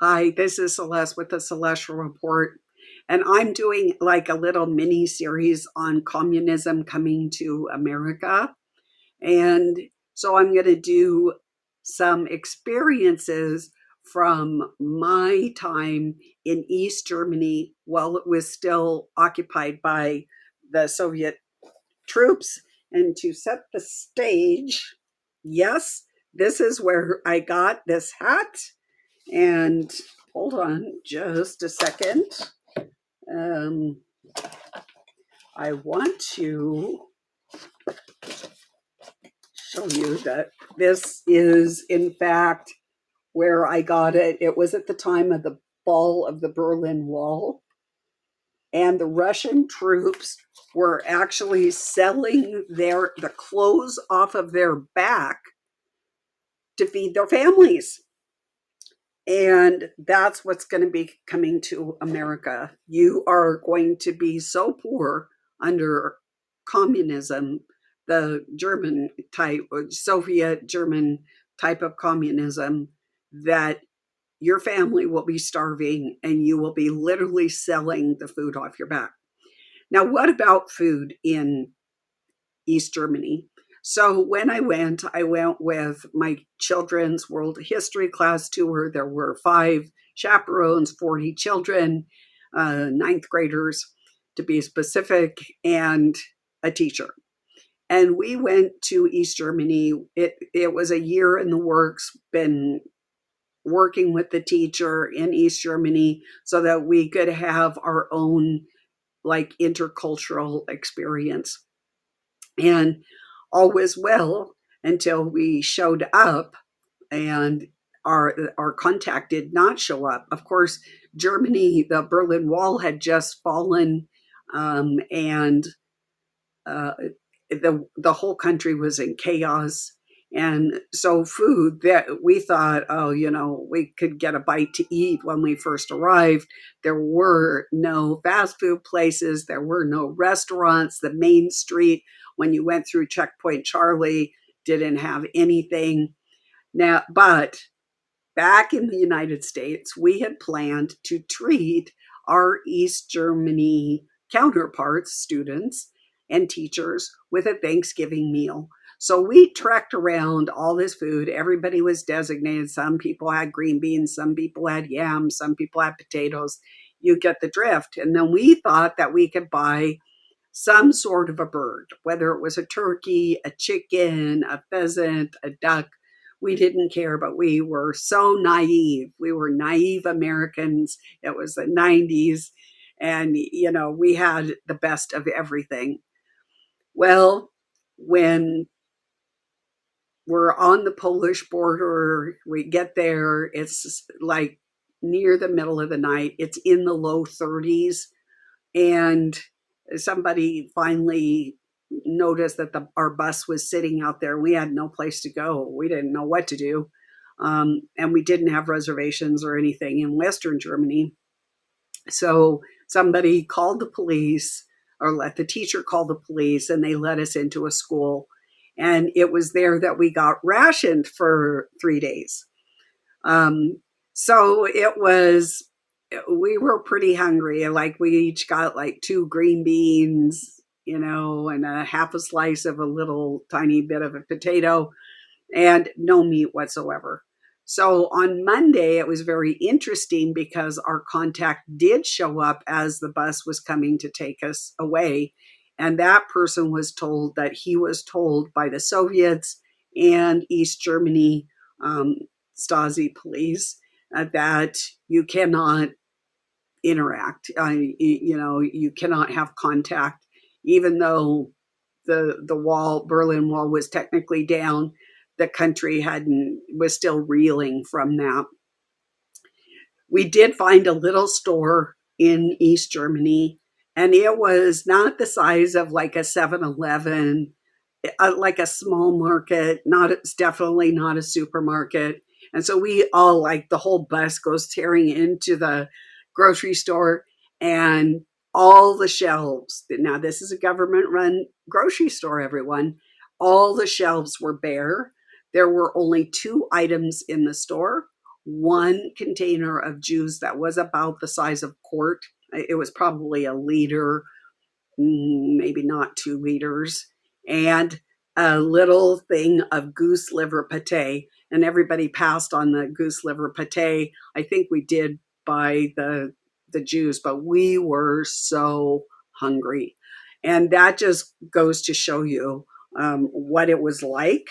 Hi, this is Celeste with the Celestial Report, and I'm doing like a little mini series on communism coming to America. And so I'm going to do some experiences from my time in East Germany while it was still occupied by the Soviet troops. And to set the stage, yes, this is where I got this hat. And hold on just a second. Um, I want to show you that this is, in fact, where I got it. It was at the time of the fall of the Berlin Wall, and the Russian troops were actually selling the clothes off of their back to feed their families. And that's what's going to be coming to America. You are going to be so poor under communism, the German type, Soviet German type of communism, that your family will be starving and you will be literally selling the food off your back. Now, what about food in East Germany? So when I went with my children's world history class tour. There were 5 chaperones, 40 children, ninth graders to be specific, and a teacher. And we went to East Germany. It was a year in the works, been working with the teacher in East Germany so that we could have our own like intercultural experience. And all was well until we showed up and our contact did not show up. Of course, Germany, the Berlin Wall had just fallen, and uh, the whole country was in chaos. And so, food that we thought, oh, we could get a bite to eat when we first arrived. There were no fast food places, there were no restaurants. The main street, when you went through Checkpoint Charlie, didn't have anything. Now, but back in the United States, we had planned to treat our East Germany counterparts, students, and teachers with a Thanksgiving meal. So we trekked around all this food. Everybody was designated. Some people had green beans, some people had yams, some people had potatoes. You get the drift. And then we thought that we could buy some sort of a bird, whether it was a turkey, a chicken, a pheasant, a duck. We didn't care, but we were so naive. We were naive Americans. It was the 90s, and we had the best of everything. Well, when we're on the Polish border, we get there, it's like near the middle of the night. It's in the low 30s, and somebody finally noticed that our bus was sitting out there. We had no place to go. We didn't know what to do. And we didn't have reservations or anything in Western Germany. So somebody called the police or let the teacher call the police, and they let us into a school. And it was there that we got rationed for 3 days. Um, so we were pretty hungry. Like we each got like 2 green beans, and a half a slice of a little tiny bit of a potato and no meat whatsoever. So on Monday, it was very interesting because our contact did show up as the bus was coming to take us away. And that person was told that he was told by the Soviets and East Germany um, Stasi police that you cannot interact. You cannot have contact, even though the Berlin Wall was technically down. The country hadn't was still reeling from that. We did find a little store in East Germany, and it was not the size of like a 7-Eleven, like a small market. Not It's definitely not a supermarket. And so we all, like, the whole bus goes tearing into the grocery store, and all the shelves. Now this is a government run grocery store, everyone. All the shelves were bare. There were only 2 items in the store. one container of juice that was about the size of quart. It was probably a liter, maybe not 2 liters, and a little thing of goose liver pate. And everybody passed on the goose liver pate. I think we did buy the juice, but we were so hungry. And that just goes to show you what it was like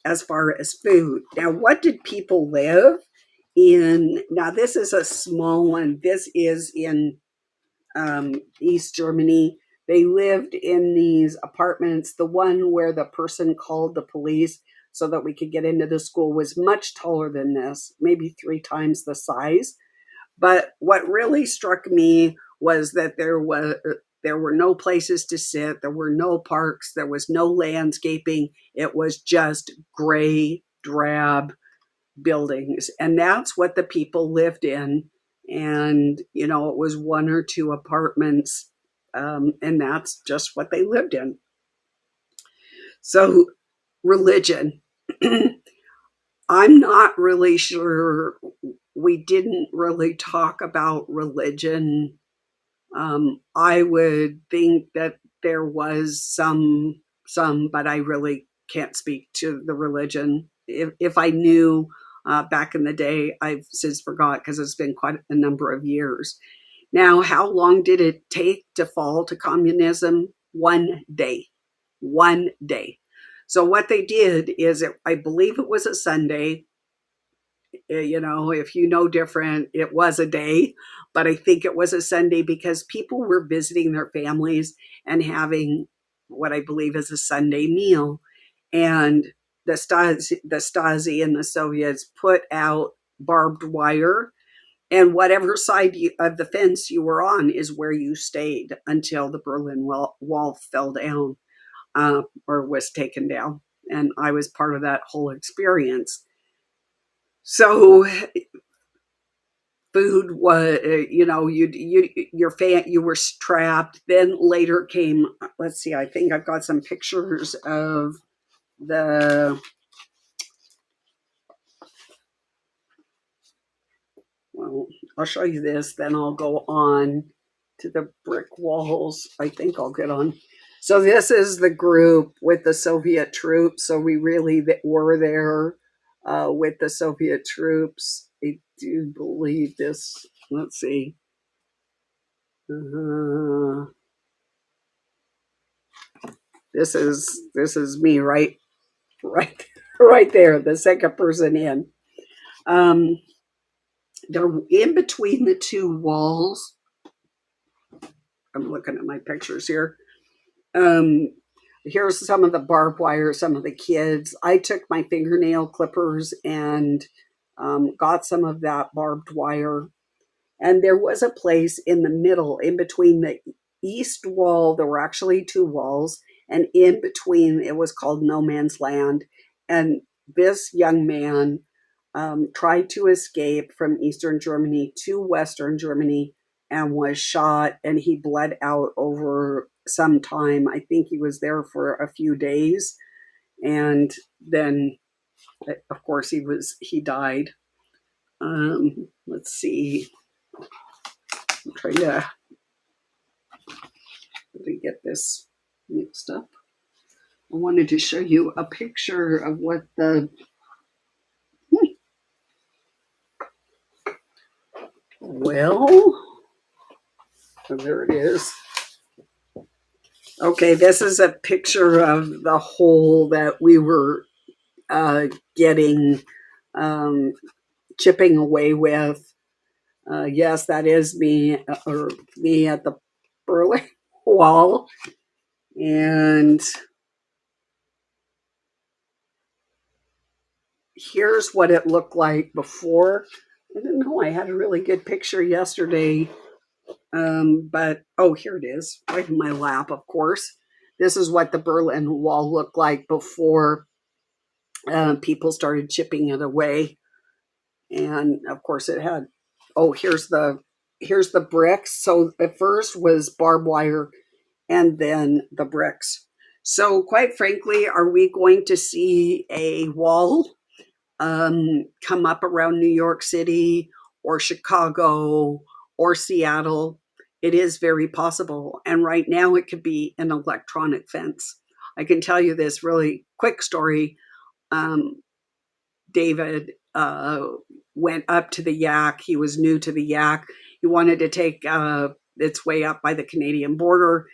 as far as food. Now, what did people live in? Now, this is a small one. This is in East Germany. They lived in these apartments. The one where the person called the police so that we could get into the school was much taller than this, maybe 3 times the size. But what really struck me was that there were no places to sit, there were no parks, there was no landscaping. It was just gray, drab buildings, and that's what the people lived in. And it was 1 or 2 apartments, and that's just what they lived in. So religion. I'm not really sure. We didn't really talk about religion. I would think that there was some, but I really can't speak to the religion. If I knew back in the day, I've since forgot because it's been quite a number of years. Now, how long did it take to fall to communism? 1 day. 1 day. So what they did is, I believe it was a Sunday. If you know different, it was a day, but I think it was a Sunday because people were visiting their families and having what I believe is a Sunday meal. And the Stasi and the Soviets put out barbed wire, and whatever side of the fence you were on is where you stayed until the Berlin Wall fell down, or was taken down. And I was part of that whole experience. So food was, you were strapped. Then later came, let's see, I think I've got some pictures of the, well, I'll show you this, then I'll go on to the brick walls. I think I'll get on. So this is the group with the Soviet troops. So we really were there with the Soviet troops. I do believe this. Let's see. Uh, this is me, right, right there, the second person in. Um, they're in between the 2 walls. I'm looking at my pictures here. Um, Here's some of the barbed wire, some of the kids. I took my fingernail clippers and got some of that barbed wire. And there was a place in the middle, in between the east wall. There were actually 2 walls, and in between, it was called no man's land. And this young man tried to escape from Eastern Germany to Western Germany and was shot, and he bled out over some time. I think he was there for a few days, and then, of course, he died. Let's see. I'm trying to get this mixed up. I wanted to show you a picture of what the, well, there it is. Okay, this is a picture of the hole that we were getting, um, chipping away with. Yes, that is me, or me at the Berlin Wall. And here's what it looked like before. I didn't know I had a really good picture yesterday. But oh, here it is, right in my lap, of course. This is what the Berlin Wall looked like before people started chipping it away. And of course, it had, oh, here's the bricks. So at first was barbed wire, and then the bricks. So quite frankly, are we going to see a wall come up around New York City or Chicago or Seattle. It is very possible. And right now, it could be an electronic fence. I can tell you this really quick story. Um, David went up to the Yak. He was new to the Yak. He wanted to take its way up by the Canadian border.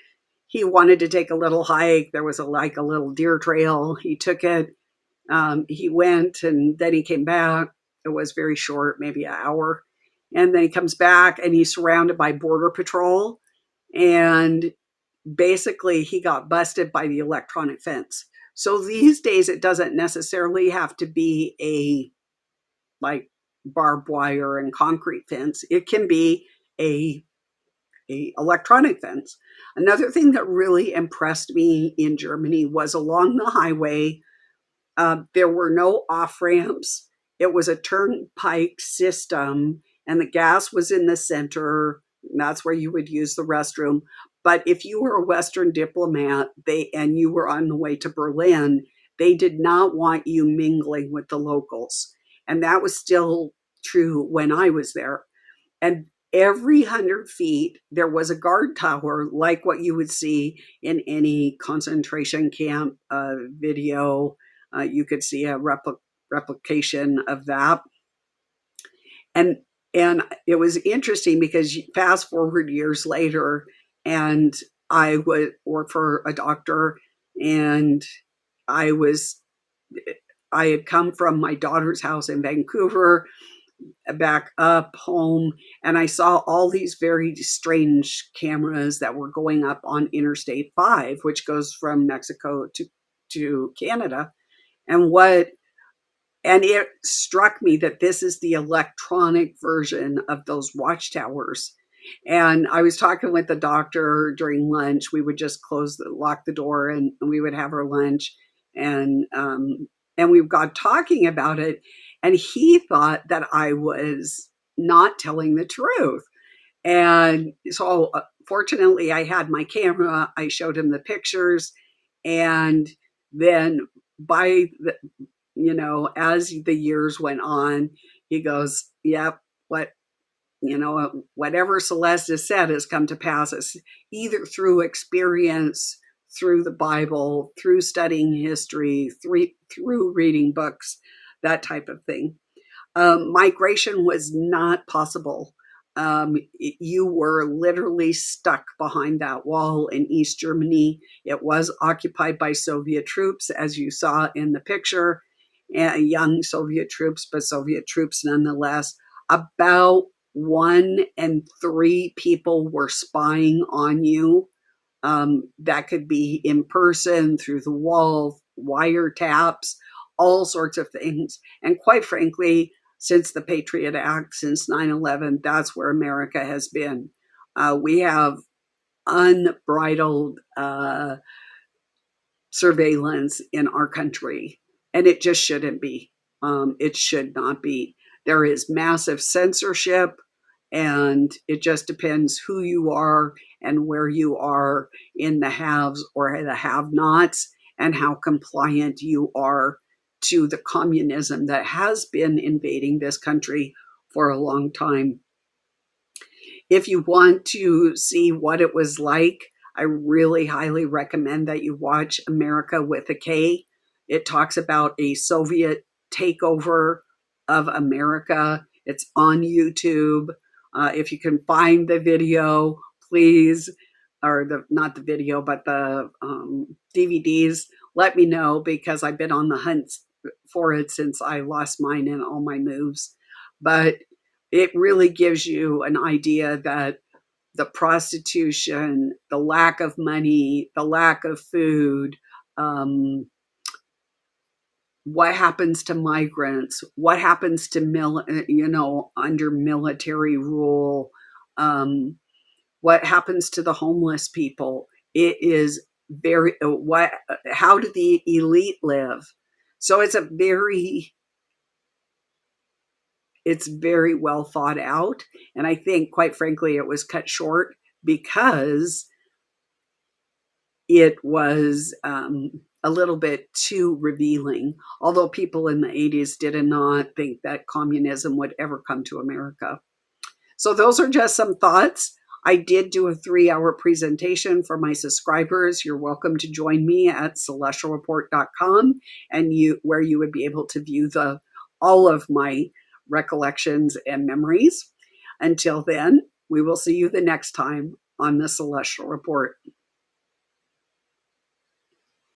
He wanted to take a little hike. There was like a little deer trail. He took it. He went and then he came back. It was very short, maybe an hour. And then he comes back and he's surrounded by Border Patrol. And basically, he got busted by the electronic fence. So these days, it doesn't necessarily have to be a like barbed wire and concrete fence. It can be a electronic fence. Another thing that really impressed me in Germany was along the highway, there were no off ramps. It was a turnpike system, and the gas was in the center. And that's where you would use the restroom. But if you were a Western diplomat, and you were on the way to Berlin, they did not want you mingling with the locals, and that was still true when I was there. And every 100 feet, there was a guard tower, like what you would see in any concentration camp video. You could see a replication of that. And and it was interesting because fast forward years later, and I would work for a doctor, and I was I had come from my daughter's house in Vancouver back up home, and I saw all these very strange cameras that were going up on Interstate 5, which goes from Mexico to Canada. And what and it struck me that this is the electronic version of those watchtowers. And I was talking with the doctor during lunch. We would just lock the door, and we would have our lunch. And we got talking about it. And he thought that I was not telling the truth. And so, fortunately, I had my camera. I showed him the pictures. And then by the, as the years went on, he goes, "Yep, whatever Celeste has said has come to pass. It's either through experience, through the Bible, through studying history, through reading books, that type of thing." Migration was not possible. You were literally stuck behind that wall in East Germany. It was occupied by Soviet troops, as you saw in the picture, young Soviet troops, but Soviet troops nonetheless. About 1 in 3 people were spying on you. That could be in person, through the wall, wiretaps, all sorts of things. And quite frankly, since the Patriot Act, since 9/11, that's where America has been. We have unbridled surveillance in our country, and it just shouldn't be. It should not be. There is massive censorship, and it just depends who you are and where you are in the haves or the have nots, and how compliant you are to the communism that has been invading this country for a long time. If you want to see what it was like, I really highly recommend that you watch America with a K. It talks about a Soviet takeover of America. It's on YouTube. If you can find the video, please, or the not the video, but the DVDs, let me know, because I've been on the hunt for it since I lost mine in all my moves. But it really gives you an idea that the prostitution, the lack of money, the lack of food, um, what happens to migrants, what happens to under military rule, um, what happens to the homeless people. It is very what. How do the elite live? So it's very well thought out. And I think, quite frankly, it was cut short because it was a little bit too revealing, although people in the 80s did not think that communism would ever come to America. So those are just some thoughts. I did do a 3-hour presentation for my subscribers. You're welcome to join me at celestialreport.com, and where you would be able to view all of my recollections and memories. Until then, we will see you the next time on the Celestial Report.